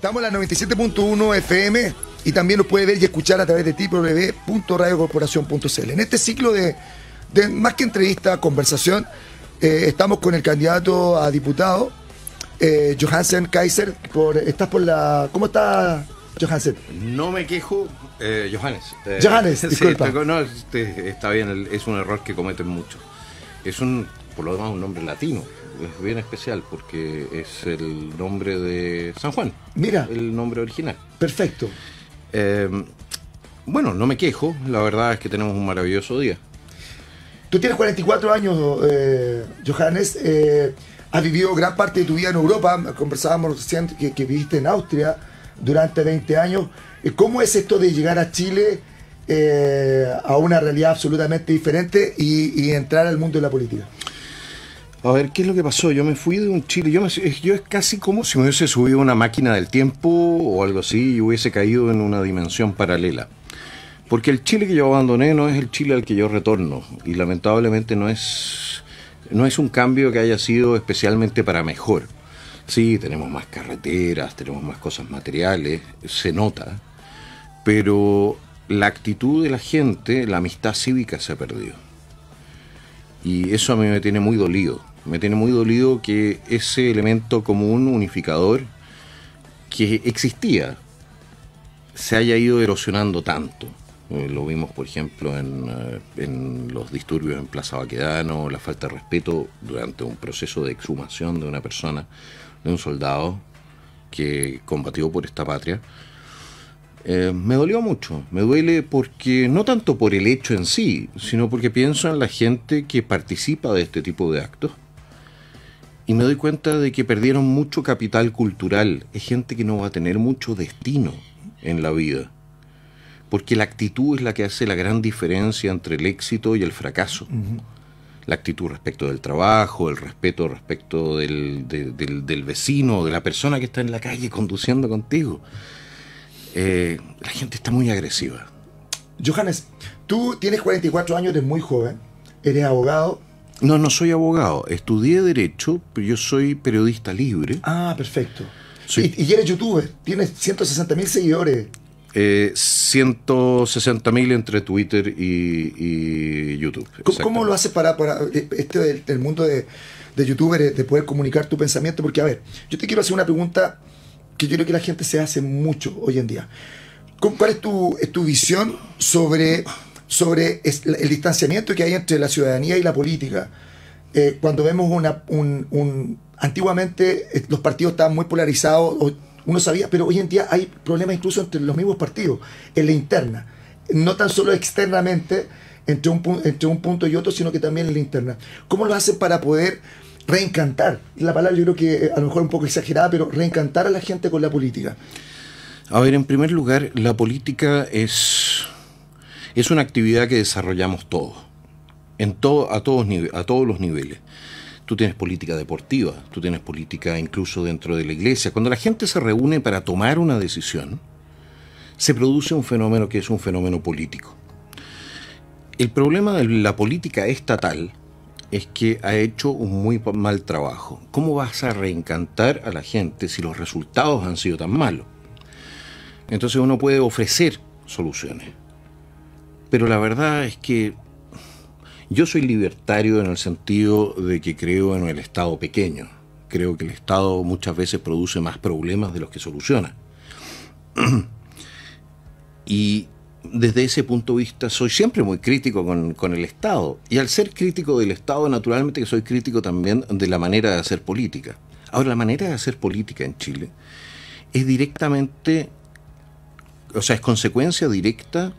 Estamos en la 97.1 FM y también nos puede ver y escuchar a través de www.radiocorporación.cl. En este ciclo de más que entrevista, conversación, estamos con el candidato a diputado, Johansen Kaiser. ¿Estás por la...? ¿Cómo está, Johansen? No me quejo, Johannes. Johannes, disculpa. Sí, no, está bien, es un error que cometen muchos. Es por lo demás, un nombre latino. Es bien especial porque es el nombre de San Juan. Mira. El nombre original. Perfecto. Bueno, no me quejo. La verdad es que tenemos un maravilloso día. Tú tienes 44 años, Johannes. Has vivido gran parte de tu vida en Europa. Conversábamos recién que viviste en Austria durante 20 años. ¿Cómo es esto de llegar a Chile a una realidad absolutamente diferente y entrar al mundo de la política? A ver, ¿qué es lo que pasó? Yo me fui de un Chile, yo es casi como si me hubiese subido a una máquina del tiempo o algo así y hubiese caído en una dimensión paralela. Porque el Chile que yo abandoné no es el Chile al que yo retorno y lamentablemente no es un cambio que haya sido especialmente para mejor. Sí, tenemos más carreteras, tenemos más cosas materiales, se nota, pero la actitud de la gente, la amistad cívica se ha perdido. Y eso a mí me tiene muy dolido. Me tiene muy dolido que ese elemento común, unificador, que existía, se haya ido erosionando tanto. Lo vimos, por ejemplo, en los disturbios en Plaza Baquedano, la falta de respeto durante un proceso de exhumación de una persona, de un soldado que combatió por esta patria. Me dolió mucho, me duele porque no tanto por el hecho en sí, sino porque pienso en la gente que participa de este tipo de actos y me doy cuenta de que perdieron mucho capital cultural. Es gente que no va a tener mucho destino en la vida, porque la actitud es la que hace la gran diferencia entre el éxito y el fracaso. La actitud respecto del trabajo, el respeto respecto del vecino, de la persona que está en la calle conduciendo contigo. La gente está muy agresiva. Johannes, tú tienes 44 años, eres muy joven, eres abogado. No soy abogado, estudié Derecho, pero yo soy periodista libre. Ah, perfecto. Y eres youtuber, tienes 160.000 seguidores. 160.000 entre Twitter y YouTube. ¿Cómo lo haces para el mundo de youtuber, de poder comunicar tu pensamiento? Porque, a ver, yo te quiero hacer una pregunta que yo creo que la gente se hace mucho hoy en día. ¿Cuál es tu visión sobre el distanciamiento que hay entre la ciudadanía y la política? Cuando vemos antiguamente los partidos estaban muy polarizados, uno sabía, pero hoy en día hay problemas incluso entre los mismos partidos, en la interna. No tan solo externamente, entre un punto y otro, sino que también en la interna. ¿Cómo lo hacen para poder reencantar? La palabra yo creo que a lo mejor un poco exagerada, pero reencantar a la gente con la política. A ver, en primer lugar, la política es una actividad que desarrollamos todos, a todos los niveles. Tú tienes política deportiva, tú tienes política incluso dentro de la iglesia. Cuando la gente se reúne para tomar una decisión, se produce un fenómeno que es un fenómeno político. El problema de la política estatal es que ha hecho un muy mal trabajo. ¿Cómo vas a reencantar a la gente si los resultados han sido tan malos? Entonces uno puede ofrecer soluciones. Pero la verdad es que yo soy libertario en el sentido de que creo en el Estado pequeño. Creo que el Estado muchas veces produce más problemas de los que soluciona. Y desde ese punto de vista soy siempre muy crítico con el Estado. Y al ser crítico del Estado, naturalmente que soy crítico también de la manera de hacer política. Ahora, la manera de hacer política en Chile es directamente, es consecuencia directa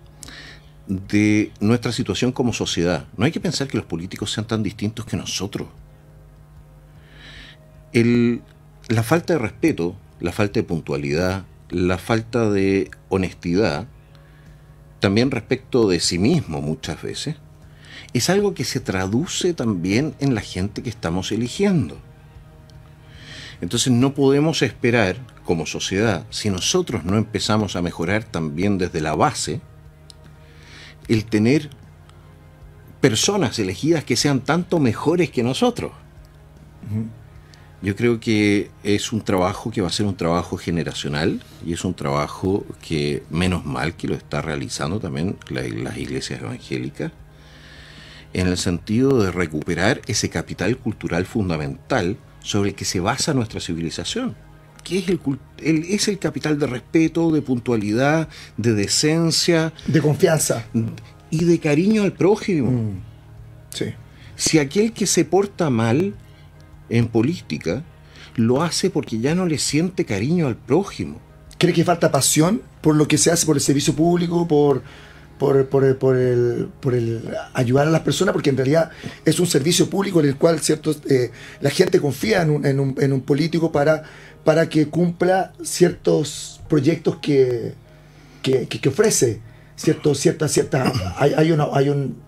de nuestra situación como sociedad. No hay que pensar que los políticos sean tan distintos que nosotros. La falta de respeto, la falta de puntualidad, la falta de honestidad, también respecto de sí mismo muchas veces, es algo que se traduce también en la gente que estamos eligiendo. Entonces no podemos esperar como sociedad, si nosotros no empezamos a mejorar también desde la base, el tener personas elegidas que sean tanto mejores que nosotros. Yo creo que es un trabajo que va a ser un trabajo generacional y es un trabajo que, menos mal, que lo está realizando también las iglesias evangélicas, en el sentido de recuperar ese capital cultural fundamental sobre el que se basa nuestra civilización, que es el capital de respeto, de puntualidad, de decencia, de confianza y de cariño al prójimo. Sí. Si aquel que se porta mal en política lo hace porque ya no le siente cariño al prójimo. ¿Cree que falta pasión por lo que se hace, por el servicio público, por el ayudar a las personas? Porque en realidad es un servicio público en el cual, ¿cierto? La gente confía en un político para que cumpla ciertos proyectos que ofrece.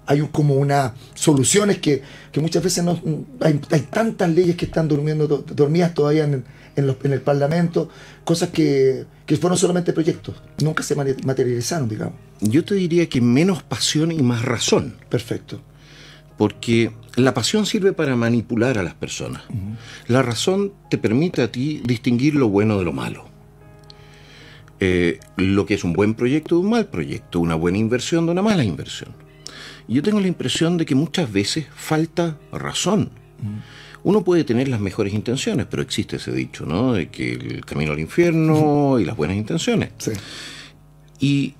Hay como unas soluciones que muchas veces no hay tantas leyes que están dormidas todavía en el Parlamento, cosas que fueron solamente proyectos, nunca se materializaron, digamos. Yo te diría que menos pasión y más razón. Perfecto. Porque la pasión sirve para manipular a las personas. La razón te permite a ti distinguir lo bueno de lo malo. Lo que es un buen proyecto de un mal proyecto, una buena inversión de una mala inversión. Yo tengo la impresión de que muchas veces falta razón. Uno puede tener las mejores intenciones, pero existe ese dicho, ¿no? De que el camino al infierno y las buenas intenciones. Sí. Y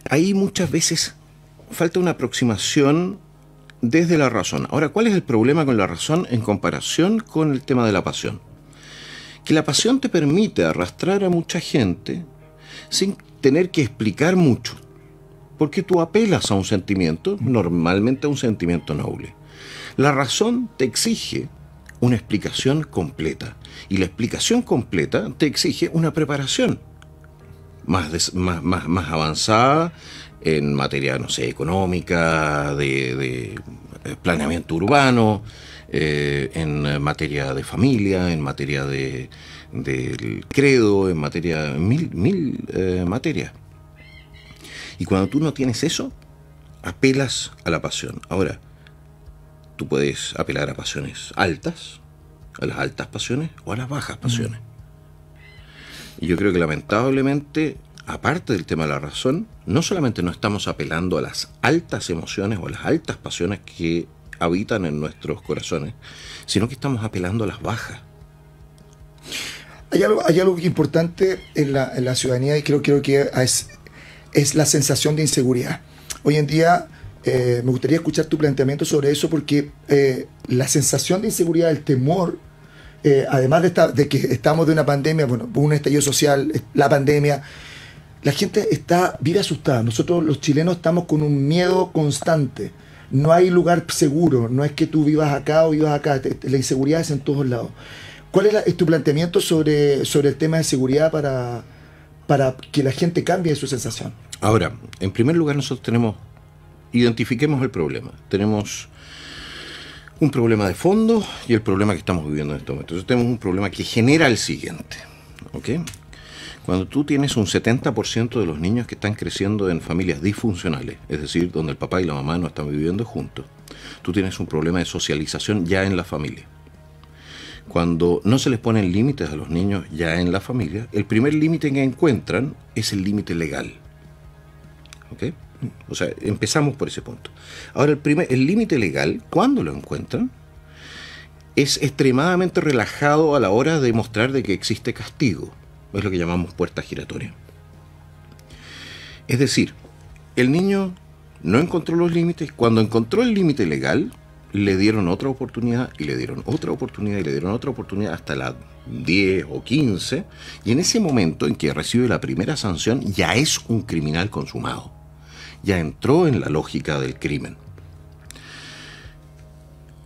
ahí muchas veces falta una aproximación desde la razón. Ahora, ¿cuál es el problema con la razón en comparación con el tema de la pasión? Que la pasión te permite arrastrar a mucha gente sin tener que explicar mucho, porque tú apelas a un sentimiento, normalmente a un sentimiento noble. La razón te exige una explicación completa, y la explicación completa te exige una preparación más avanzada en materia, no sé, económica, de planeamiento urbano, en materia de familia, en materia del credo, en materia mil materias. Y cuando tú no tienes eso, apelas a la pasión. Ahora, tú puedes apelar a pasiones altas, a las altas pasiones o a las bajas pasiones. Y yo creo que lamentablemente, aparte del tema de la razón, no solamente no estamos apelando a las altas emociones o a las altas pasiones que habitan en nuestros corazones, sino que estamos apelando a las bajas. Hay algo importante en la ciudadanía, y creo que es la sensación de inseguridad. Hoy en día me gustaría escuchar tu planteamiento sobre eso, porque la sensación de inseguridad, el temor, además de que estamos de una pandemia, bueno, un estallido social, la pandemia, la gente vive asustada. Nosotros los chilenos estamos con un miedo constante. No hay lugar seguro, no es que tú vivas acá o vivas acá, la inseguridad es en todos lados. ¿Cuál es tu planteamiento sobre el tema de seguridad para que la gente cambie su sensación? Ahora, en primer lugar, nosotros identifiquemos el problema. Tenemos un problema de fondo y el problema que estamos viviendo en este momento. Entonces tenemos un problema que genera el siguiente, ¿ok? Cuando tú tienes un 70% de los niños que están creciendo en familias disfuncionales, es decir, donde el papá y la mamá no están viviendo juntos, tú tienes un problema de socialización ya en la familia. Cuando no se les ponen límites a los niños ya en la familia, el primer límite que encuentran es el límite legal. ¿Ok? O sea, empezamos por ese punto. Ahora, el límite legal, cuando lo encuentran, es extremadamente relajado a la hora de mostrar de que existe castigo. Es lo que llamamos puerta giratoria. Es decir, el niño no encontró los límites. Cuando encontró el límite legal, le dieron otra oportunidad, y le dieron otra oportunidad, y le dieron otra oportunidad hasta las 10 o 15. Y en ese momento en que recibe la primera sanción, ya es un criminal consumado. Ya entró en la lógica del crimen.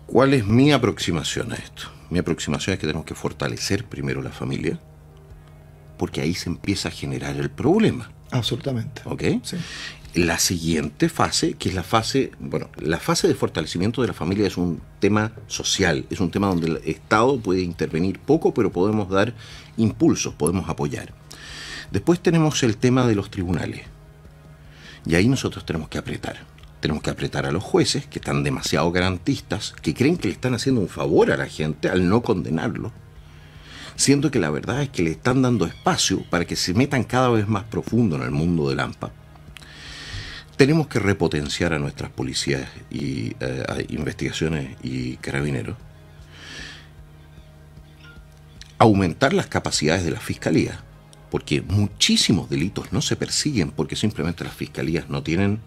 ¿Cuál es mi aproximación a esto? Mi aproximación es que tenemos que fortalecer primero la familia, porque ahí se empieza a generar el problema. Absolutamente. ¿Ok? Sí. La siguiente fase, que es la fase de fortalecimiento de la familia, es un tema social, es un tema donde el Estado puede intervenir poco, pero podemos dar impulsos, podemos apoyar. Después tenemos el tema de los tribunales, y ahí nosotros tenemos que apretar. Tenemos que apretar a los jueces, que están demasiado garantistas, que creen que le están haciendo un favor a la gente al no condenarlo, siendo que la verdad es que le están dando espacio para que se metan cada vez más profundo en el mundo del AMPA. Tenemos que repotenciar a nuestras policías y investigaciones y carabineros, aumentar las capacidades de la fiscalía, porque muchísimos delitos no se persiguen porque simplemente las fiscalías no tienen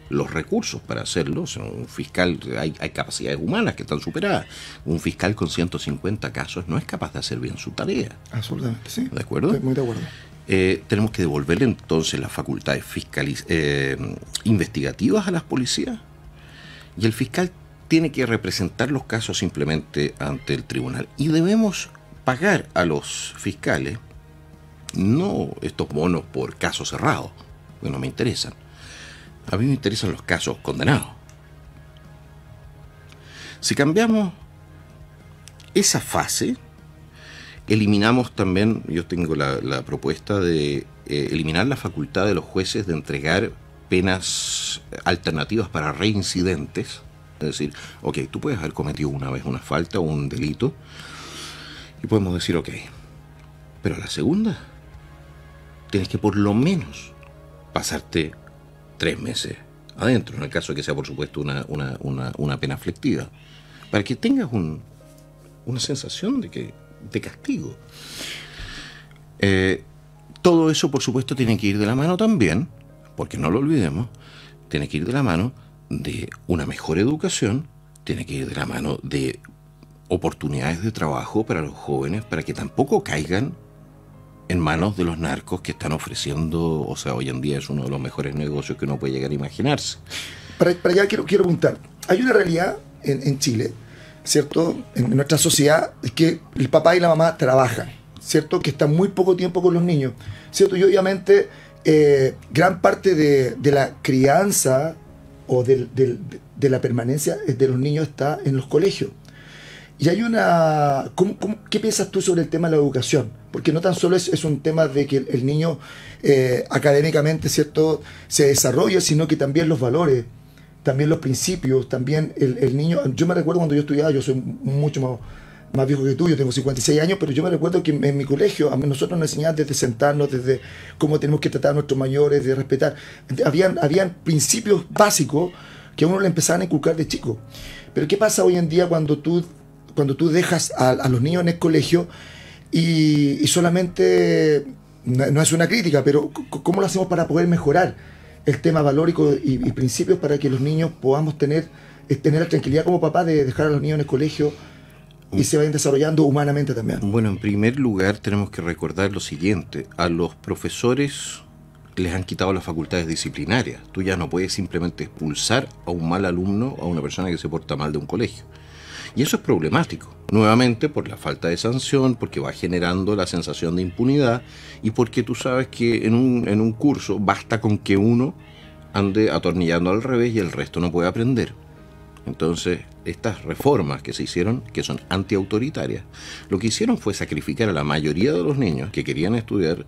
los recursos para hacerlo. O sea, un fiscal, hay capacidades humanas que están superadas. Un fiscal con 150 casos no es capaz de hacer bien su tarea. Absolutamente, sí. ¿De acuerdo? Estoy muy de acuerdo. Tenemos que devolverle entonces las facultades investigativas a las policías, y el fiscal tiene que representar los casos simplemente ante el tribunal. Y debemos pagar a los fiscales no estos bonos por casos cerrados, que no me interesan. A mí me interesan los casos condenados. Si cambiamos esa fase, eliminamos también, yo tengo la propuesta de eliminar la facultad de los jueces de entregar penas alternativas para reincidentes. Es decir, ok, tú puedes haber cometido una vez una falta o un delito, y podemos decir, ok, pero a la segunda tienes que por lo menos pasarte 3 meses adentro, en el caso de que sea, por supuesto, una pena aflictiva, para que tengas una sensación de castigo. Todo eso, por supuesto, tiene que ir de la mano también, porque no lo olvidemos, tiene que ir de la mano de una mejor educación, tiene que ir de la mano de oportunidades de trabajo para los jóvenes, para que tampoco caigan en manos de los narcos que están ofreciendo. O sea, hoy en día es uno de los mejores negocios que uno puede llegar a imaginarse. Para allá quiero preguntar, hay una realidad en Chile, ¿cierto? En nuestra sociedad, es que el papá y la mamá trabajan, ¿cierto? Que están muy poco tiempo con los niños, ¿cierto? Y obviamente gran parte de la crianza o de la permanencia de los niños está en los colegios. Y hay una... ¿Qué piensas tú sobre el tema de la educación? Porque no tan solo es un tema de que el niño académicamente, ¿cierto?, se desarrolla, sino que también los valores, también los principios, también el niño... Yo me recuerdo cuando yo estudiaba, yo soy mucho más viejo que tú, yo tengo 56 años, pero yo me recuerdo que en mi colegio a nosotros nos enseñaban desde sentarnos, desde cómo tenemos que tratar a nuestros mayores, de respetar. Habían principios básicos que a uno le empezaban a inculcar de chico. Pero ¿qué pasa hoy en día cuando tú dejas a los niños en el colegio y solamente, no es una crítica, pero ¿cómo lo hacemos para poder mejorar el tema valórico y principios para que los niños podamos tener la tranquilidad como papá de dejar a los niños en el colegio y se vayan desarrollando humanamente también? Bueno, en primer lugar tenemos que recordar lo siguiente: a los profesores les han quitado las facultades disciplinarias. Tú ya no puedes simplemente expulsar a un mal alumno, a una persona que se porta mal de un colegio. Y eso es problemático, nuevamente por la falta de sanción, porque va generando la sensación de impunidad, y porque tú sabes que en un curso basta con que uno ande atornillando al revés y el resto no puede aprender. Entonces, estas reformas que se hicieron, que son antiautoritarias, lo que hicieron fue sacrificar a la mayoría de los niños que querían estudiar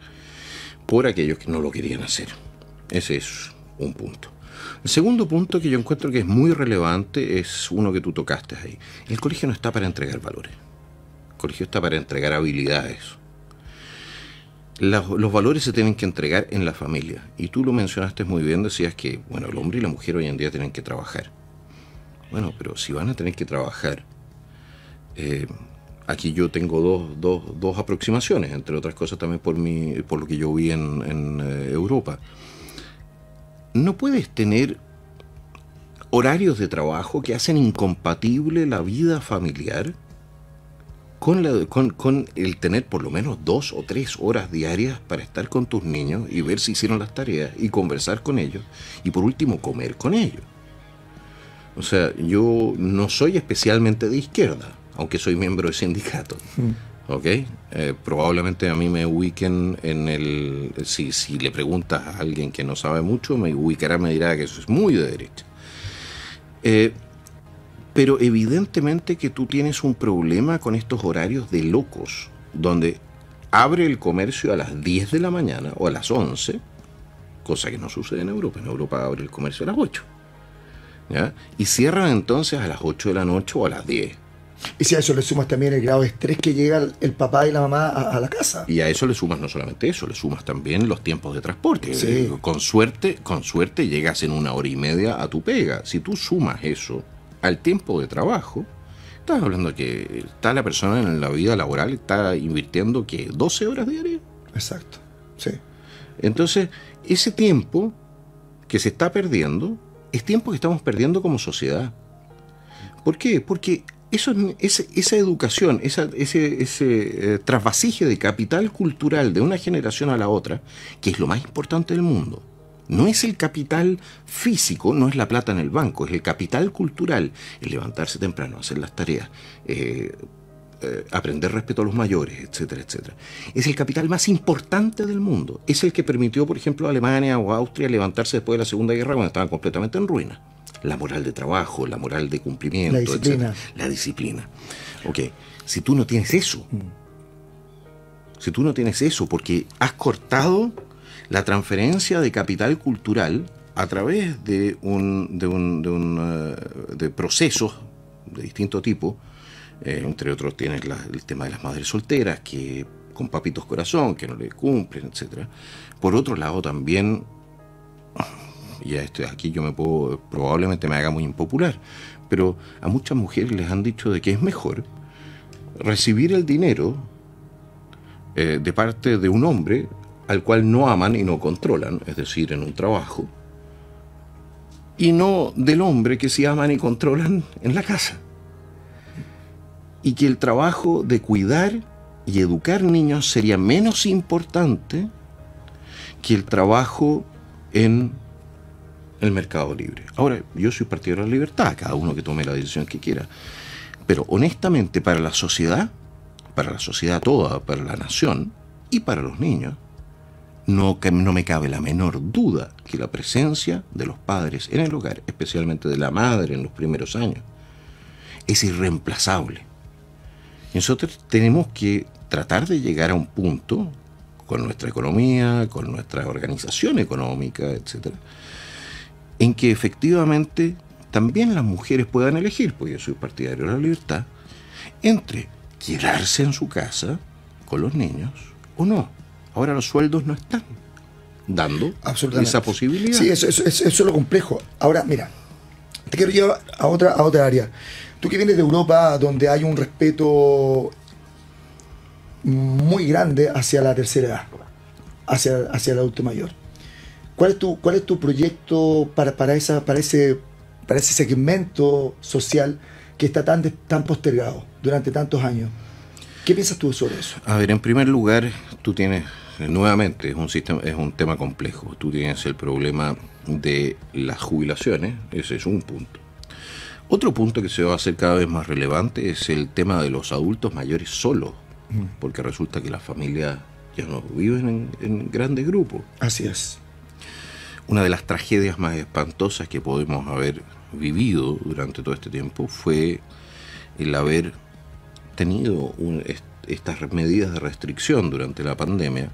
por aquellos que no lo querían hacer. Ese es un punto. El segundo punto que yo encuentro que es muy relevante es uno que tú tocaste ahí. El colegio no está para entregar valores. El colegio está para entregar habilidades. Los valores se tienen que entregar en la familia. Y tú lo mencionaste muy bien, decías que, bueno, el hombre y la mujer hoy en día tienen que trabajar. Bueno, pero si van a tener que trabajar, aquí yo tengo dos aproximaciones, entre otras cosas también por lo que yo vi en Europa. No puedes tener horarios de trabajo que hacen incompatible la vida familiar con el tener por lo menos 2 o 3 horas diarias para estar con tus niños y ver si hicieron las tareas y conversar con ellos y por último comer con ellos. O sea, yo no soy especialmente de izquierda, aunque soy miembro de sindicato. ¿Ok? Probablemente a mí me ubiquen en el... Si le preguntas a alguien que no sabe mucho, me ubicará, me dirá que eso es muy de derecha. Pero evidentemente que tú tienes un problema con estos horarios de locos, donde abre el comercio a las 10 de la mañana o a las 11, cosa que no sucede en Europa. En Europa abre el comercio a las 8. ¿ya? Y cierran entonces a las 8 de la noche o a las 10. Y si a eso le sumas también el grado de estrés que llega el papá y la mamá a la casa. Y a eso le sumas no solamente eso, le sumas también los tiempos de transporte. Sí. Con suerte llegas en 1 hora y media a tu pega. Si tú sumas eso al tiempo de trabajo, estás hablando de que está la persona en la vida laboral, está invirtiendo que 12 horas diarias. Exacto, sí. Entonces, ese tiempo que se está perdiendo es tiempo que estamos perdiendo como sociedad. ¿Por qué? Porque esa educación, ese trasvasije de capital cultural de una generación a la otra, que es lo más importante del mundo, no es el capital físico, no es la plata en el banco, es el capital cultural, el levantarse temprano, hacer las tareas, aprender respeto a los mayores, etcétera, etcétera. Es el capital más importante del mundo. Es el que permitió, por ejemplo, a Alemania o a Austria levantarse después de la Segunda Guerra cuando estaban completamente en ruina. La moral de trabajo, la moral de cumplimiento, la disciplina. etcétera. La disciplina. Ok, si tú no tienes eso, porque has cortado la transferencia de capital cultural a través de procesos de distinto tipo. Entre otros tienes el tema de las madres solteras, que con papitos corazón, que no le cumplen, etcétera. Por otro lado también, y aquí probablemente me haga muy impopular, pero a muchas mujeres les han dicho de que es mejor recibir el dinero de parte de un hombre al cual no aman y no controlan, es decir, en un trabajo, y no del hombre que sí aman y controlan en la casa. Y que el trabajo de cuidar y educar niños sería menos importante que el trabajo en el mercado libre. Ahora, yo soy partidario de la libertad, cada uno que tome la decisión que quiera. Pero honestamente, para la sociedad toda, para la nación y para los niños, no me cabe la menor duda que la presencia de los padres en el hogar, especialmente de la madre en los primeros años, es irreemplazable. Nosotros tenemos que tratar de llegar a un punto, con nuestra economía, con nuestra organización económica, etcétera, en que efectivamente también las mujeres puedan elegir, porque yo soy partidario de la libertad, entre quedarse en su casa con los niños o no. Ahora los sueldos no están dando esa posibilidad. Sí, eso es lo complejo. Ahora, mira, te quiero llevar a otra área. Tú que vienes de Europa, donde hay un respeto muy grande hacia la tercera edad, hacia el adulto mayor. ¿Cuál es tu proyecto para ese segmento social que está tan postergado durante tantos años? ¿Qué piensas tú sobre eso? A ver, en primer lugar, tú tienes, nuevamente, es un tema complejo. Tú tienes el problema de las jubilaciones, ese es un punto. Otro punto que se va a hacer cada vez más relevante es el tema de los adultos mayores solos, porque resulta que las familias ya no viven en grandes grupos. Así es. Una de las tragedias más espantosas que podemos haber vivido durante todo este tiempo fue el haber tenido estas medidas de restricción durante la pandemia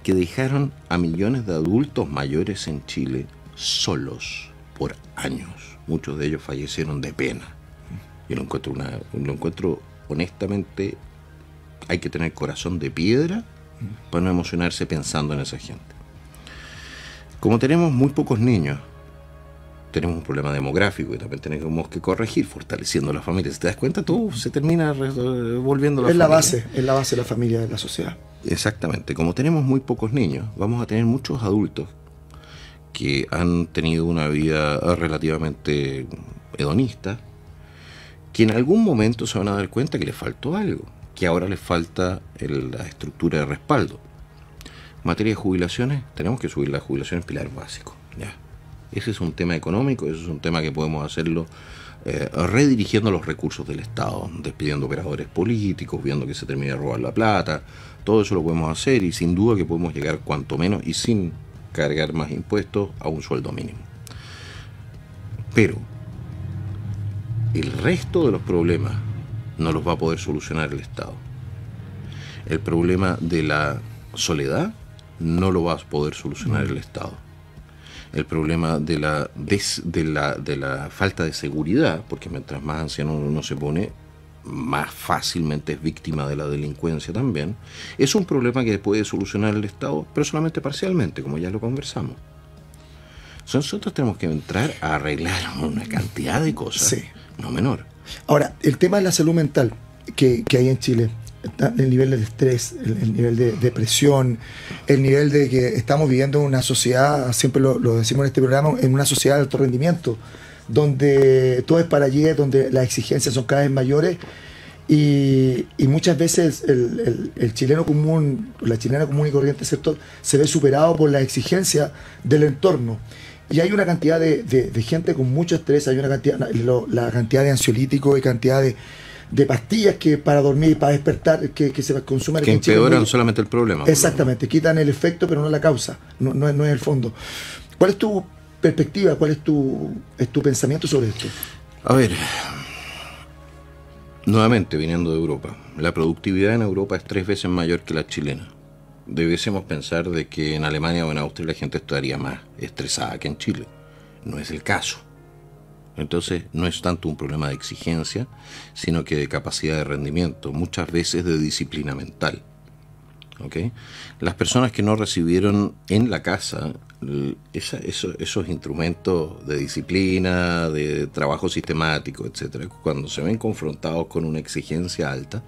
que dejaron a millones de adultos mayores en Chile solos por años. Muchos de ellos fallecieron de pena. Yo lo encuentro honestamente, hay que tener corazón de piedra para no emocionarse pensando en esa gente. Como tenemos muy pocos niños, tenemos un problema demográfico y también tenemos que corregir, fortaleciendo la familia. Si te das cuenta, todo se termina volviendo la familia. Es la base de la familia, de la sociedad. Exactamente. Como tenemos muy pocos niños, vamos a tener muchos adultos que han tenido una vida relativamente hedonista, que en algún momento se van a dar cuenta que les faltó algo, que ahora les falta la estructura de respaldo. En materia de jubilaciones, tenemos que subir las jubilaciones pilar básico. Ya. Ese es un tema económico, ese es un tema que podemos hacerlo redirigiendo los recursos del Estado, despidiendo operadores políticos, viendo que se termine de robar la plata. Todo eso lo podemos hacer y sin duda que podemos llegar cuanto menos y sin cargar más impuestos a un sueldo mínimo. Pero el resto de los problemas no los va a poder solucionar el Estado. El problema de la soledad no lo va a poder solucionar el Estado. el problema de la falta de seguridad, porque mientras más anciano uno se pone, más fácilmente es víctima de la delincuencia también. Es un problema que puede solucionar el Estado, pero solamente parcialmente, como ya lo conversamos. Nosotros tenemos que entrar a arreglar una cantidad de cosas, sí, no menor. Ahora, el tema de la salud mental que hay en Chile, el nivel de estrés, el nivel de depresión, el nivel de que estamos viviendo en una sociedad, siempre lo decimos en este programa, en una sociedad de alto rendimiento, donde todo es para ayer, donde las exigencias son cada vez mayores y muchas veces el chileno común, la chilena común y corriente, ¿cierto?, se ve superado por las exigencias del entorno. Y hay una cantidad de gente con mucho estrés, hay una cantidad, la cantidad de ansiolíticos y cantidad de pastillas que para dormir y para despertar que se consumen. Que empeoran solamente el problema. Exactamente, quitan el efecto pero no la causa, no es el fondo. ¿Cuál es tu perspectiva, cuál es tu pensamiento sobre esto? A ver, nuevamente viniendo de Europa, la productividad en Europa es 3 veces mayor que la chilena. Debiésemos pensar de que en Alemania o en Austria la gente estaría más estresada que en Chile. No es el caso. Entonces no es tanto un problema de exigencia, sino que de capacidad de rendimiento, muchas veces de disciplina mental. ¿Okay? Las personas que no recibieron en la casa esos instrumentos de disciplina, de trabajo sistemático, etcétera, cuando se ven confrontados con una exigencia alta,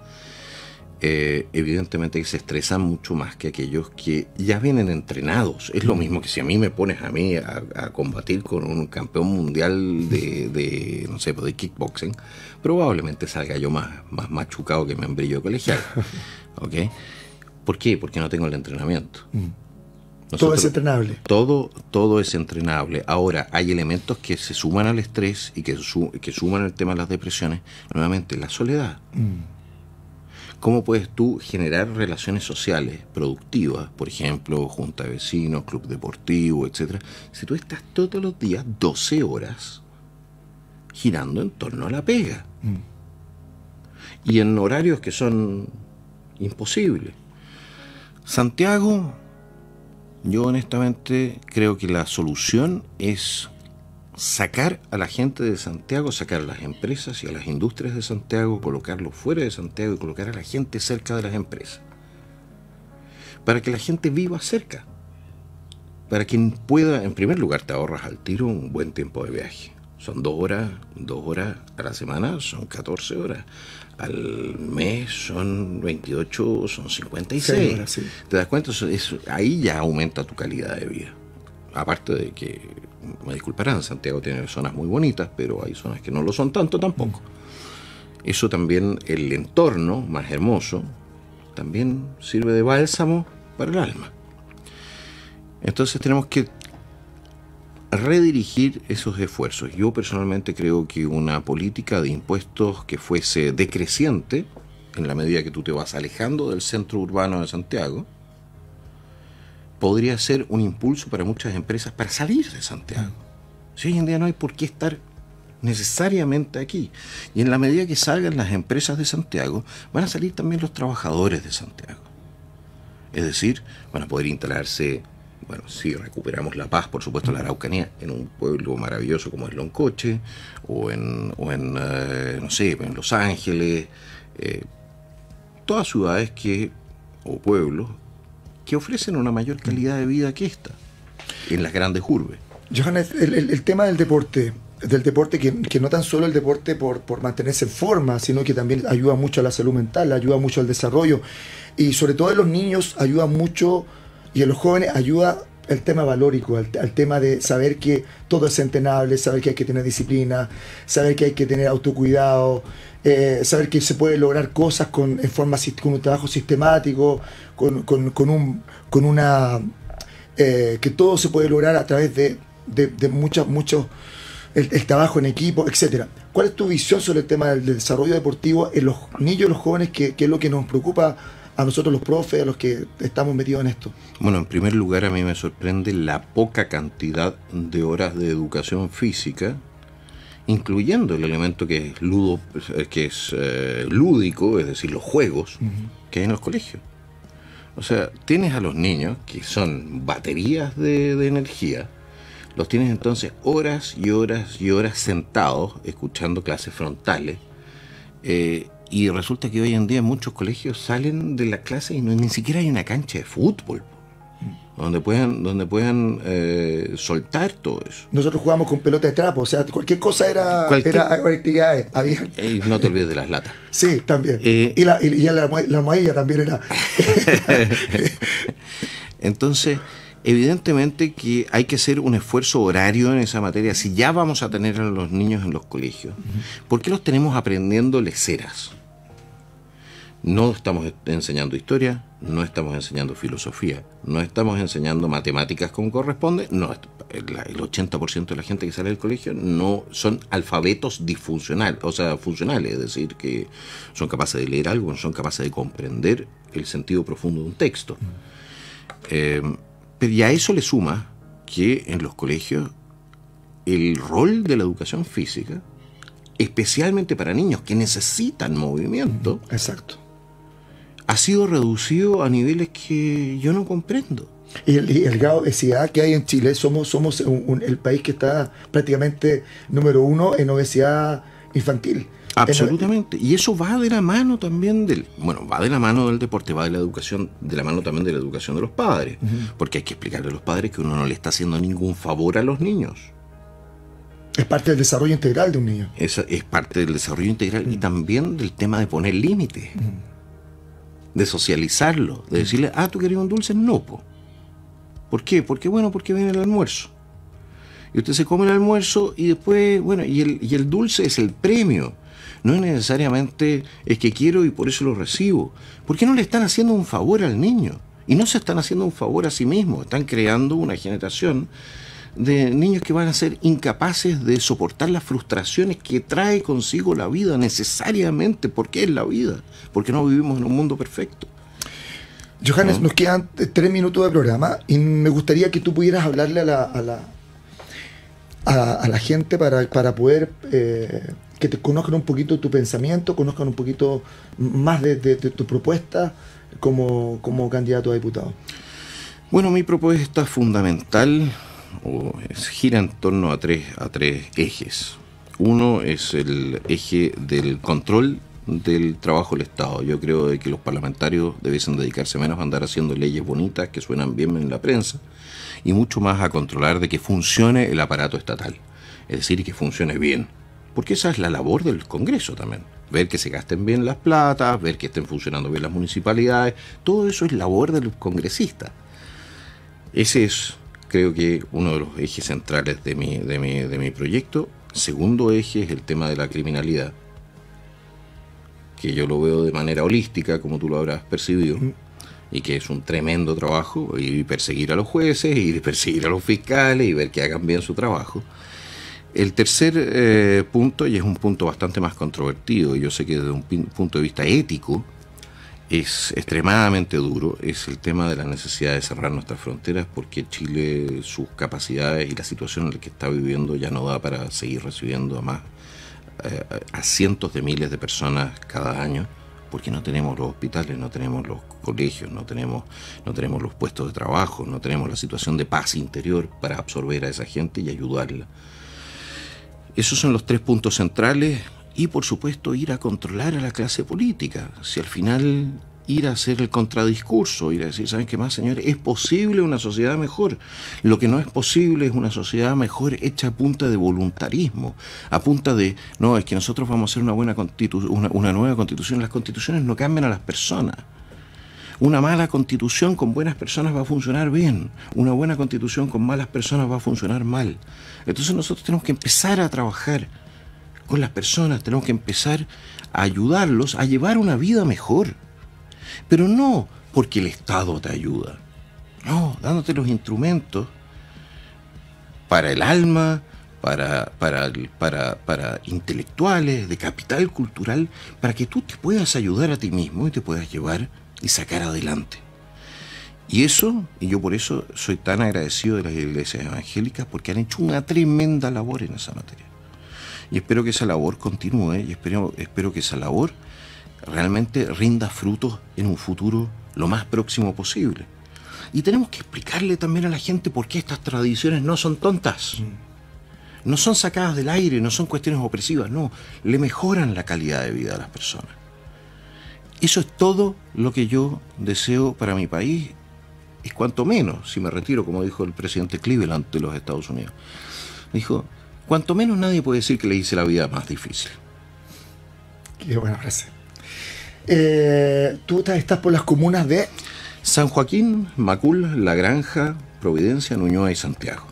evidentemente se estresan mucho más que aquellos que ya vienen entrenados. Es lo mismo que si a mí me pones a combatir con un campeón mundial de no sé, de kickboxing, probablemente salga yo más machucado que membrillo colegial. ¿Okay? ¿Por qué? Porque no tengo el entrenamiento. Todo es entrenable. Todo es entrenable. Ahora, hay elementos que se suman al estrés y que suman el tema de las depresiones. Nuevamente, la soledad. ¿Cómo puedes tú generar relaciones sociales productivas, por ejemplo, junta de vecinos, club deportivo, etcétera, si tú estás todos los días 12 horas girando en torno a la pega? Y en horarios que son imposibles. Santiago, yo honestamente creo que la solución es sacar a la gente de Santiago, sacar a las empresas y a las industrias de Santiago, colocarlos fuera de Santiago y colocar a la gente cerca de las empresas. Para que la gente viva cerca. Para quien pueda, en primer lugar, te ahorras al tiro un buen tiempo de viaje. Son 2 horas a la semana, son 14 horas. Al mes son 28, son 56. Horas, sí. ¿Te das cuenta? Ahí ya aumenta tu calidad de vida. Aparte de que, me disculparán, Santiago tiene zonas muy bonitas, pero hay zonas que no lo son tanto tampoco. Eso también, el entorno más hermoso, también sirve de bálsamo para el alma. Entonces tenemos que redirigir esos esfuerzos. Yo personalmente creo que una política de impuestos que fuese decreciente, en la medida que tú te vas alejando del centro urbano de Santiago, podría ser un impulso para muchas empresas para salir de Santiago. Si hoy en día no hay por qué estar necesariamente aquí. Y en la medida que salgan las empresas de Santiago, van a salir también los trabajadores de Santiago. Es decir, van a poder instalarse, bueno, si recuperamos la paz, por supuesto, la Araucanía, en un pueblo maravilloso como es Loncoche, o en no sé, en Los Ángeles, todas ciudades o pueblos que ofrecen una mayor calidad de vida que esta, en las grandes urbes. Johannes, el tema del deporte que no tan solo el deporte por mantenerse en forma, sino que también ayuda mucho a la salud mental, ayuda mucho al desarrollo, y sobre todo en los niños ayuda mucho, y en los jóvenes ayuda el tema valórico, al tema de saber que todo es entrenable, saber que hay que tener disciplina, saber que hay que tener autocuidado, saber que se puede lograr cosas con un trabajo sistemático, que todo se puede lograr a través de mucho el trabajo en equipo, etcétera. ¿Cuál es tu visión sobre el tema del desarrollo deportivo en los niños y los jóvenes, que es lo que nos preocupa a nosotros los profes, a los que estamos metidos en esto? Bueno, en primer lugar, a mí me sorprende la poca cantidad de horas de educación física, incluyendo el elemento que es lúdico, es decir, los juegos, que hay en los colegios. O sea, tienes a los niños que son baterías de energía, Los tienes entonces horas y horas y horas sentados escuchando clases frontales. Y resulta que hoy en día muchos colegios salen de la clase y ni siquiera hay una cancha de fútbol donde puedan soltar todo eso. Nosotros jugábamos con pelota de trapo, o sea, cualquier cosa era actividades. Y no te olvides de las latas. Sí, también. Y la almohadilla también era. Entonces, evidentemente que hay que hacer un esfuerzo horario en esa materia. Si ya vamos a tener a los niños en los colegios, ¿por qué los tenemos aprendiendo leceras? No estamos enseñando historia, no estamos enseñando filosofía, no estamos enseñando matemáticas como corresponde. No, el 80% de la gente que sale del colegio no son alfabetos disfuncionales, o sea, funcionales, es decir, que son capaces de leer algo, no son capaces de comprender el sentido profundo de un texto. Pero y a eso le suma que en los colegios el rol de la educación física, especialmente para niños que necesitan movimiento, exacto, ha sido reducido a niveles que yo no comprendo. Y el grado de obesidad que hay en Chile, somos el país que está prácticamente número 1 en obesidad infantil. Absolutamente. Y eso va de la mano también va de la mano del deporte, va de la educación, de la mano también de la educación de los padres. Porque hay que explicarle a los padres que uno no le está haciendo ningún favor a los niños. Es parte del desarrollo integral de un niño. Es parte del desarrollo integral y también del tema de poner límites. De socializarlo, de decirle, ¿tú querías un dulce? No, po. ¿Por qué? Porque viene el almuerzo. Y usted se come el almuerzo y después, y el dulce es el premio. No es necesariamente es que quiero y por eso lo recibo. ¿Por qué no le están haciendo un favor al niño? Y no se están haciendo un favor a sí mismos. Están creando una generación de niños que van a ser incapaces de soportar las frustraciones que trae consigo la vida necesariamente, porque es la vida, porque no vivimos en un mundo perfecto. Johannes, nos quedan 3 minutos de programa y me gustaría que tú pudieras hablarle a la gente para poder que te conozcan un poquito tu pensamiento, conozcan un poquito más de tu propuesta como candidato a diputado. Bueno, mi propuesta fundamental gira en torno a tres ejes. Uno es el eje del control del trabajo del Estado. Yo creo de que los parlamentarios debiesen dedicarse menos a andar haciendo leyes bonitas que suenan bien en la prensa y mucho más a controlar de que funcione el aparato estatal, es decir, que funcione bien, porque esa es la labor del Congreso también, ver que se gasten bien las platas, ver que estén funcionando bien las municipalidades, todo eso es labor del congresista. Ese es, creo que, uno de los ejes centrales de mi proyecto. Segundo eje es el tema de la criminalidad, que yo lo veo de manera holística, como tú lo habrás percibido, y que es un tremendo trabajo, y perseguir a los jueces, y perseguir a los fiscales, y ver que hagan bien su trabajo. El tercer punto, y es un punto bastante más controvertido, y yo sé que desde un punto de vista ético, es extremadamente duro, es el tema de la necesidad de cerrar nuestras fronteras, porque Chile, sus capacidades y la situación en la que está viviendo ya no da para seguir recibiendo a cientos de miles de personas cada año, porque no tenemos los hospitales, no tenemos los colegios, no tenemos los puestos de trabajo, no tenemos la situación de paz interior para absorber a esa gente y ayudarla. Esos son los 3 puntos centrales. Y por supuesto ir a controlar a la clase política. Si al final ir a hacer el contradiscurso, ir a decir, ¿saben qué más, señores? Es posible una sociedad mejor. Lo que no es posible es una sociedad mejor hecha a punta de voluntarismo, a punta de, no, es que nosotros vamos a hacer una nueva constitución. Las constituciones no cambian a las personas. Una mala constitución con buenas personas va a funcionar bien. Una buena constitución con malas personas va a funcionar mal. Entonces nosotros tenemos que empezar a trabajar con las personas, tenemos que empezar a ayudarlos a llevar una vida mejor. Pero no porque el Estado te ayuda. No, dándote los instrumentos para el alma, para intelectuales, de capital cultural, para que tú te puedas ayudar a ti mismo y te puedas llevar y sacar adelante. Y yo por eso soy tan agradecido de las iglesias evangélicas, porque han hecho una tremenda labor en esa materia. Y espero que esa labor continúe y espero que esa labor realmente rinda frutos en un futuro lo más próximo posible. Y tenemos que explicarle también a la gente por qué estas tradiciones no son tontas. No son sacadas del aire, no son cuestiones opresivas, no. Le mejoran la calidad de vida a las personas. Eso es todo lo que yo deseo para mi país. Y cuanto menos, si me retiro, como dijo el presidente Cleveland de los Estados Unidos. Dijo, cuanto menos nadie puede decir que le hice la vida más difícil. Qué buena frase. Tú estás por las comunas de San Joaquín, Macul, La Granja, Providencia, Ñuñoa y Santiago.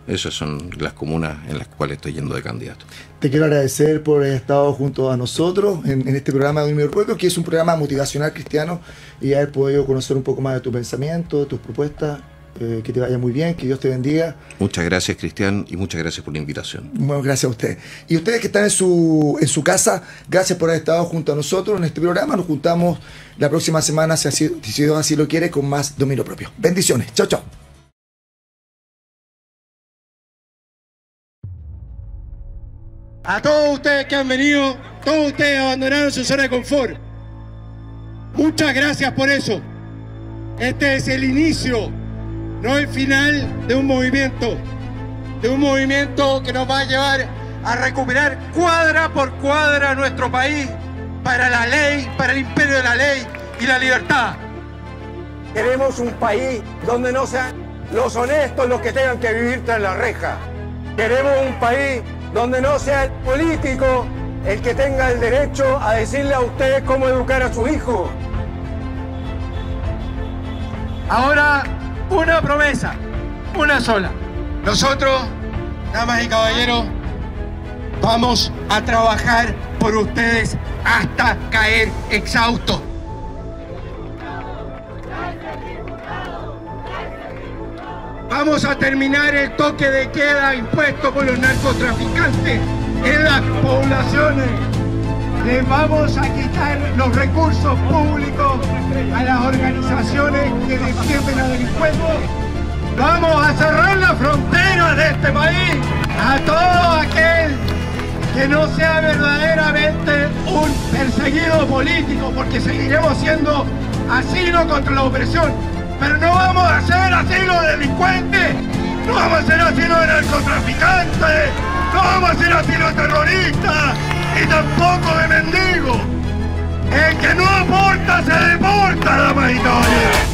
Esas son las comunas en las cuales estoy yendo de candidato. Te quiero agradecer por haber estado junto a nosotros en este programa de Un Pueblo, que es un programa motivacional cristiano, y haber podido conocer un poco más de tu pensamiento, de tus propuestas. Que te vaya muy bien, que Dios te bendiga. Muchas gracias, Cristian, y muchas gracias por la invitación. Bueno, gracias a usted. Y ustedes que están en su casa, gracias por haber estado junto a nosotros en este programa. Nos juntamos la próxima semana, si Dios así lo quiere, con más dominio propio. Bendiciones. Chao, chao. A todos ustedes que han venido, todos ustedes abandonaron su zona de confort. Muchas gracias por eso. Este es el inicio, no el final de un movimiento que nos va a llevar a recuperar cuadra por cuadra nuestro país para la ley, para el imperio de la ley y la libertad. Queremos un país donde no sean los honestos los que tengan que vivir tras la reja. Queremos un país donde no sea el político el que tenga el derecho a decirle a ustedes cómo educar a su hijo. Ahora, una promesa, una sola. Nosotros, damas y caballeros, vamos a trabajar por ustedes hasta caer exhaustos. Vamos a terminar el toque de queda impuesto por los narcotraficantes en las poblaciones. Les vamos a quitar los recursos públicos a las organizaciones que defienden a delincuentes. Vamos a cerrar la frontera de este país a todo aquel que no sea verdaderamente un perseguido político, porque seguiremos siendo asilo contra la opresión. Pero no vamos a ser asilo de delincuentes, no vamos a ser asilo de narcotraficantes, no vamos a ser asilo de terroristas y tampoco de mendigos. El que no aporta se deporta, damas y caballeros.